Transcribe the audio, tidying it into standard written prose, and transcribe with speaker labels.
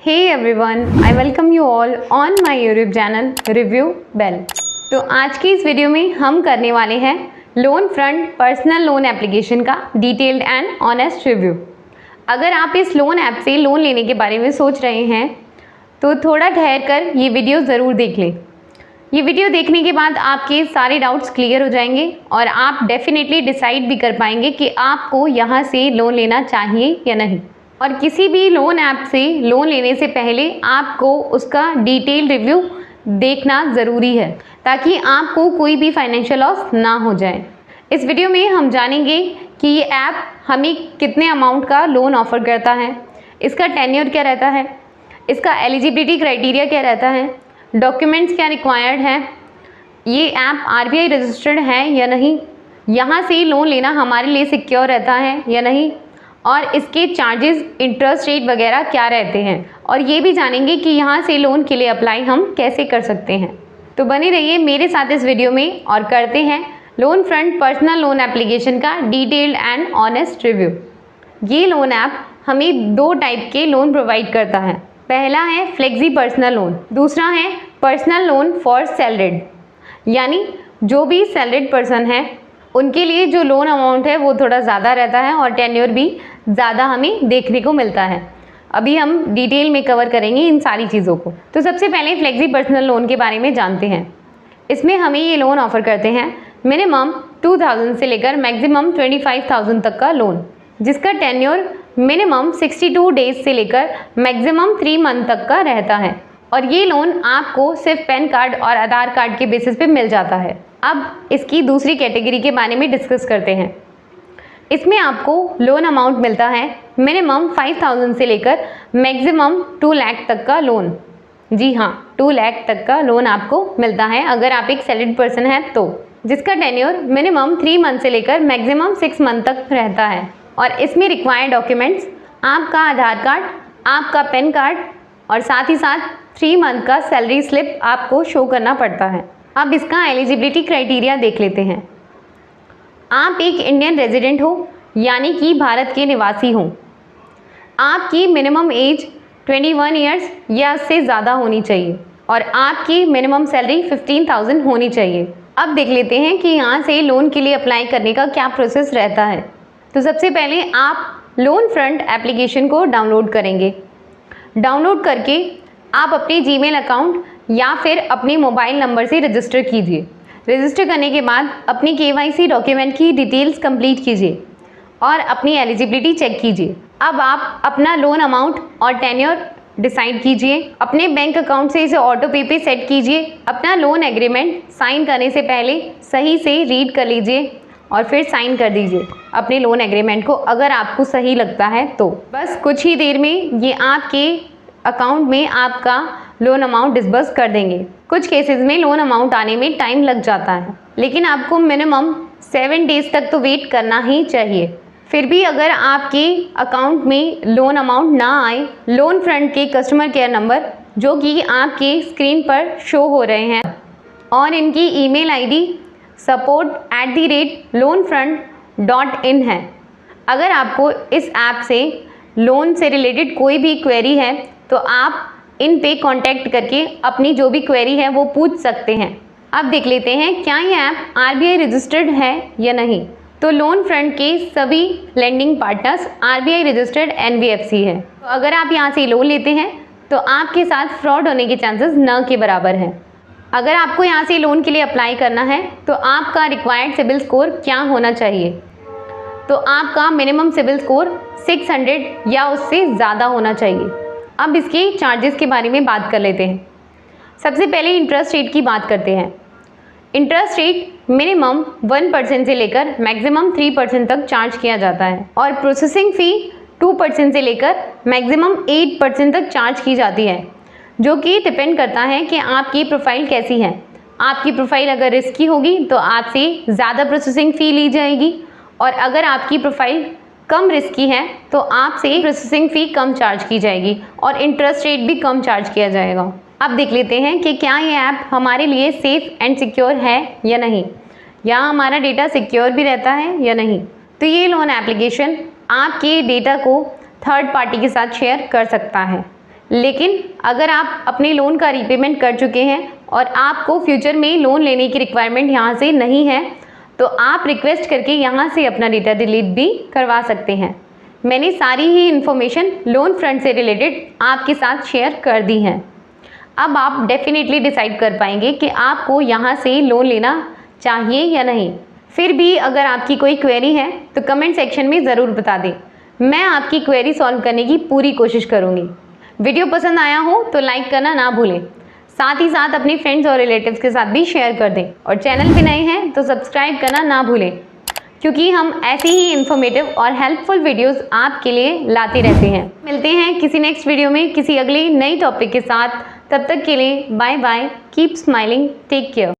Speaker 1: Hey everyone, I welcome you all on my YouTube channel Review Bell। तो आज की इस वीडियो में हम करने वाले हैं loan front personal loan application का डिटेल्ड एंड ऑनेस्ट रिव्यू। अगर आप इस लोन ऐप से लोन लेने के बारे में सोच रहे हैं तो थोड़ा ठहर कर ये वीडियो ज़रूर देख लें। ये वीडियो देखने के बाद आपके सारे डाउट्स क्लियर हो जाएंगे और आप डेफिनेटली डिसाइड भी कर पाएंगे कि आपको यहाँ से लोन लेना चाहिए या नहीं। और किसी भी लोन ऐप से लोन लेने से पहले आपको उसका डिटेल रिव्यू देखना ज़रूरी है ताकि आपको कोई भी फाइनेंशियल लॉस ना हो जाए। इस वीडियो में हम जानेंगे कि ये ऐप हमें कितने अमाउंट का लोन ऑफ़र करता है, इसका टेन्योर क्या रहता है, इसका एलिजिबिलिटी क्राइटेरिया क्या रहता है, डॉक्यूमेंट्स क्या रिक्वायर्ड हैं, ये ऐप RBI रजिस्टर्ड है या नहीं, यहाँ से लोन लेना हमारे लिए सिक्योर रहता है या नहीं, और इसके चार्जेस, इंटरेस्ट रेट वगैरह क्या रहते हैं, और ये भी जानेंगे कि यहाँ से लोन के लिए अप्लाई हम कैसे कर सकते हैं। तो बने रहिए मेरे साथ इस वीडियो में और करते हैं loan front personal loan application का डिटेल्ड एंड ऑनेस्ट रिव्यू। ये लोन ऐप हमें दो टाइप के लोन प्रोवाइड करता है। पहला है फ्लेक्सी पर्सनल लोन, दूसरा है पर्सनल लोन फॉर सैलरीड, यानी जो भी सैलरीड पर्सन है उनके लिए जो लोन अमाउंट है वो थोड़ा ज़्यादा रहता है और टेन्योर भी ज़्यादा हमें देखने को मिलता है। अभी हम डिटेल में कवर करेंगे इन सारी चीज़ों को। तो सबसे पहले फ्लेक्सी पर्सनल लोन के बारे में जानते हैं। इसमें हमें ये लोन ऑफ़र करते हैं मिनिमम 2000 से लेकर मैक्सिमम 25,000 तक का लोन, जिसका टेन्योर मिनिमम 62 डेज से लेकर मैक्सिमम 3 मंथ तक का रहता है। और ये लोन आपको सिर्फ पैन कार्ड और आधार कार्ड के बेसिस पे मिल जाता है। अब इसकी दूसरी कैटेगरी के बारे में डिस्कस करते हैं। इसमें आपको लोन अमाउंट मिलता है मिनिमम 5,000 से लेकर मैक्सिमम 2 लाख तक का लोन। जी हाँ, 2 लाख तक का लोन आपको मिलता है अगर आप एक सैलरीड पर्सन हैं तो, जिसका टेन्योर मिनिमम 3 मंथ से लेकर मैक्सिमम 6 मंथ तक रहता है। और इसमें रिक्वायर्ड डॉक्यूमेंट्स आपका आधार कार्ड, आपका पैन कार्ड और साथ ही साथ 3 मंथ का सैलरी स्लिप आपको शो करना पड़ता है। अब इसका एलिजिबिलिटी क्राइटेरिया देख लेते हैं। आप एक इंडियन रेजिडेंट हो, यानी कि भारत के निवासी हो। आपकी मिनिमम एज 21 ईयर्स या उससे ज़्यादा होनी चाहिए और आपकी मिनिमम सैलरी 15,000 होनी चाहिए। अब देख लेते हैं कि यहाँ से लोन के लिए अप्लाई करने का क्या प्रोसेस रहता है। तो सबसे पहले आप लोन फ्रंट एप्लीकेशन को डाउनलोड करेंगे। डाउनलोड करके आप अपने जीमेल अकाउंट या फिर अपने मोबाइल नंबर से रजिस्टर कीजिए। रजिस्टर करने के बाद अपनी KYC डॉक्यूमेंट की डिटेल्स कंप्लीट कीजिए और अपनी एलिजिबिलिटी चेक कीजिए। अब आप अपना लोन अमाउंट और टेन्योर डिसाइड कीजिए। अपने बैंक अकाउंट से इसे ऑटो पे पे सेट कीजिए। अपना लोन एग्रीमेंट साइन करने से पहले सही से रीड कर लीजिए और फिर साइन कर दीजिए अपने लोन एग्रीमेंट को, अगर आपको सही लगता है तो। बस कुछ ही देर में ये आपके अकाउंट में आपका लोन अमाउंट डिसबर्स कर देंगे। कुछ केसेस में लोन अमाउंट आने में टाइम लग जाता है, लेकिन आपको मिनिमम 7 डेज तक तो वेट करना ही चाहिए। फिर भी अगर आपके अकाउंट में लोन अमाउंट ना आए, लोन फ्रंट के कस्टमर केयर नंबर जो कि आपके स्क्रीन पर शो हो रहे हैं और इनकी ईमेल ID support@loanfront.in है। अगर आपको इस ऐप से लोन से रिलेटेड कोई भी क्वेरी है तो आप इन पे कांटेक्ट करके अपनी जो भी क्वेरी है वो पूछ सकते हैं। अब देख लेते हैं क्या ये ऐप RBI रजिस्टर्ड है या नहीं। तो लोन फ्रंट के सभी lending partners RBI registered NBFC है। तो अगर आप यहाँ से लोन लेते हैं तो आपके साथ फ्रॉड होने के चांसेस न के बराबर हैं। अगर आपको यहाँ से लोन के लिए अप्लाई करना है तो आपका रिक्वायर्ड सिबिल स्कोर क्या होना चाहिए। तो आपका मिनिमम सिबिल स्कोर 600 या उससे ज़्यादा होना चाहिए। अब इसके चार्जेस के बारे में बात कर लेते हैं। सबसे पहले इंटरेस्ट रेट की बात करते हैं। इंटरेस्ट रेट मिनिमम 1% से लेकर मैक्सिमम 3% तक चार्ज किया जाता है और प्रोसेसिंग फ़ी 2% से लेकर मैक्सिमम 8% तक चार्ज की जाती है, जो कि डिपेंड करता है कि आपकी प्रोफाइल कैसी है। आपकी प्रोफाइल अगर रिस्की होगी तो आपसे ज़्यादा प्रोसेसिंग फ़ी ली जाएगी और अगर आपकी प्रोफाइल कम रिस्की है तो आपसे प्रोसेसिंग फ़ी कम चार्ज की जाएगी और इंटरेस्ट रेट भी कम चार्ज किया जाएगा। अब देख लेते हैं कि क्या ये ऐप हमारे लिए सेफ़ एंड सिक्योर है या नहीं, या हमारा डेटा सिक्योर भी रहता है या नहीं। तो ये लोन एप्लीकेशन आपके डेटा को थर्ड पार्टी के साथ शेयर कर सकता है। लेकिन अगर आप अपने लोन का रीपेमेंट कर चुके हैं और आपको फ्यूचर में लोन लेने की रिक्वायरमेंट यहाँ से नहीं है, तो आप रिक्वेस्ट करके यहाँ से अपना डेटा डिलीट भी करवा सकते हैं। मैंने सारी ही इन्फॉर्मेशन लोन फ्रंट से रिलेटेड आपके साथ शेयर कर दी हैं। अब आप डेफिनेटली डिसाइड कर पाएंगे कि आपको यहाँ से लोन लेना चाहिए या नहीं। फिर भी अगर आपकी कोई क्वेरी है तो कमेंट सेक्शन में ज़रूर बता दें, मैं आपकी क्वेरी सॉल्व करने की पूरी कोशिश करूँगी। वीडियो पसंद आया हो तो लाइक करना ना भूलें, साथ ही साथ अपने फ्रेंड्स और रिलेटिव्स के साथ भी शेयर कर दें और चैनल पे नए हैं तो सब्सक्राइब करना ना भूलें, क्योंकि हम ऐसी ही इन्फॉर्मेटिव और हेल्पफुल वीडियोस आपके लिए लाते रहते हैं। मिलते हैं किसी नेक्स्ट वीडियो में किसी अगली नई टॉपिक के साथ। तब तक के लिए bye bye, keep smiling, take care.